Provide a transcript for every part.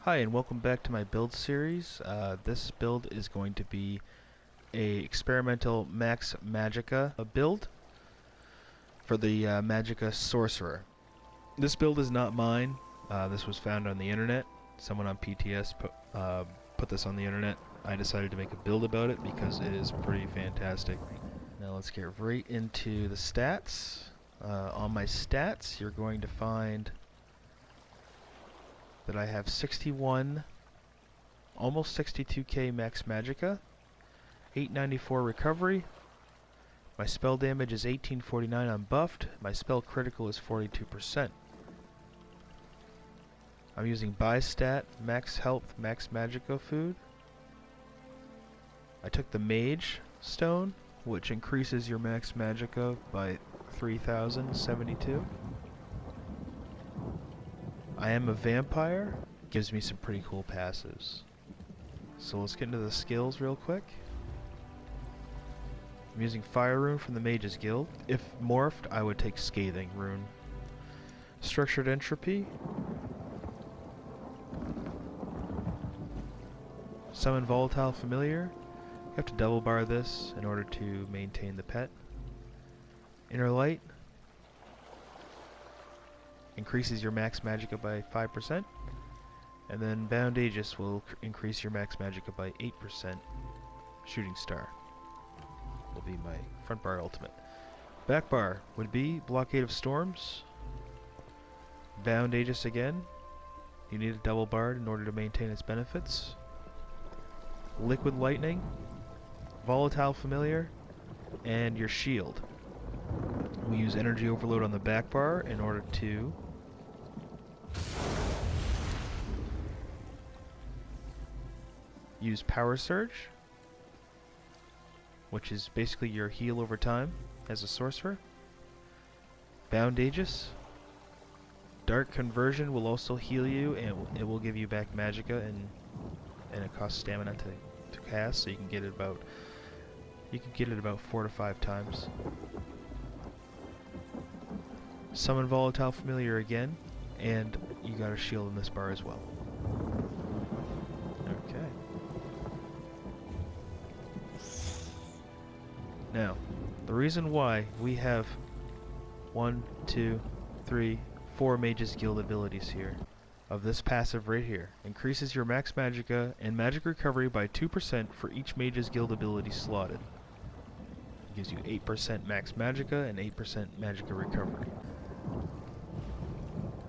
Hi and welcome back to my build series. This build is going to be a experimental Max Magicka build for the Magicka Sorcerer. This build is not mine. This was found on the internet. Someone on PTS put this on the internet. I decided to make a build about it because it is pretty fantastic. Now let's get right into the stats. On my stats, you're going to find that I have 61, almost 62k Max Magicka, 894 recovery, my spell damage is 1849 unbuffed, my spell critical is 42%. I'm using buy stat, max health, Max Magicka food. I took the Mage Stone, which increases your Max Magicka by 3072. I am a vampire, gives me some pretty cool passives. So let's get into the skills real quick. I'm using Fire Rune from the Mage's Guild. If morphed, I would take Scathing Rune. Structured Entropy. Summon Volatile Familiar. You have to double bar this in order to maintain the pet. Inner Light. Increases your Max Magicka by 5%, and then Bound Aegis will increase your Max Magicka by 8%. Shooting Star will be my front bar ultimate. Back bar would be Blockade of Storms, Bound Aegis again. You need a double bar in order to maintain its benefits. Liquid Lightning, Volatile Familiar, and your shield. We use Energy Overload on the back bar in order to use Power Surge, which is basically your heal over time as a sorcerer. Bound Aegis. Dark Conversion will also heal you, and it will give you back Magicka, and it costs stamina to cast, so you can get it about 4 to 5 times. Summon Volatile Familiar again, and you got a shield in this bar as well. Okay. Now, the reason why we have 1, 2, 3, 4 Mage's Guild abilities here, of this passive right here, increases your Max Magicka and Magic Recovery by 2% for each Mage's Guild ability slotted. It gives you 8% Max Magicka and 8% Magicka Recovery.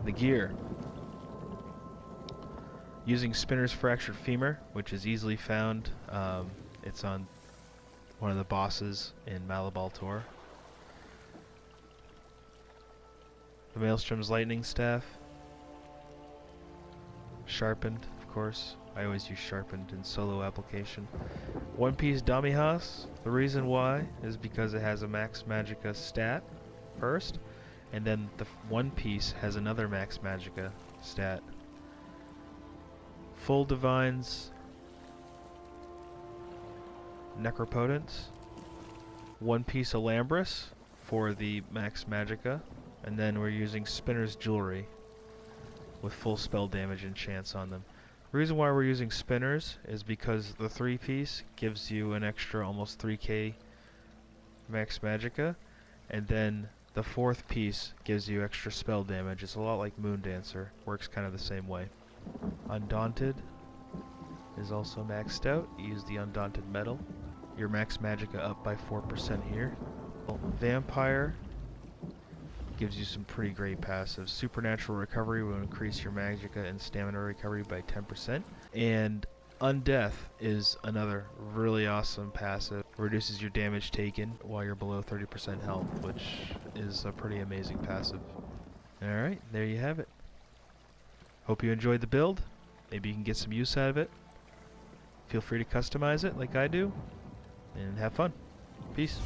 The gear. Using Spinner's Fractured Femur, which is easily found. It's on one of the bosses in Malabal Tor. The Maelstrom's Lightning Staff. Sharpened, of course. I always use Sharpened in solo application. One Piece Damihas. The reason why is because it has a Max Magicka stat first, and then the one piece has another Max Magicka stat. Full Divines Necropotence. One Piece Alambris for the Max Magicka, and then we're using Spinner's Jewelry with full spell damage and chance on them. The reason why we're using Spinners is because the 3-piece gives you an extra almost 3k Max Magicka, and then the 4th piece gives you extra spell damage. It's a lot like Moondancer, works kind of the same way. Undaunted is also maxed out. You use the Undaunted Metal. Your Max Magicka up by 4% here. Vampire gives you some pretty great passives. Supernatural Recovery will increase your Magicka and Stamina Recovery by 10%. And Undeath is another really awesome passive. Reduces your damage taken while you're below 30% health, which is a pretty amazing passive. Alright, there you have it. Hope you enjoyed the build. Maybe you can get some use out of it. Feel free to customize it like I do, and have fun. Peace.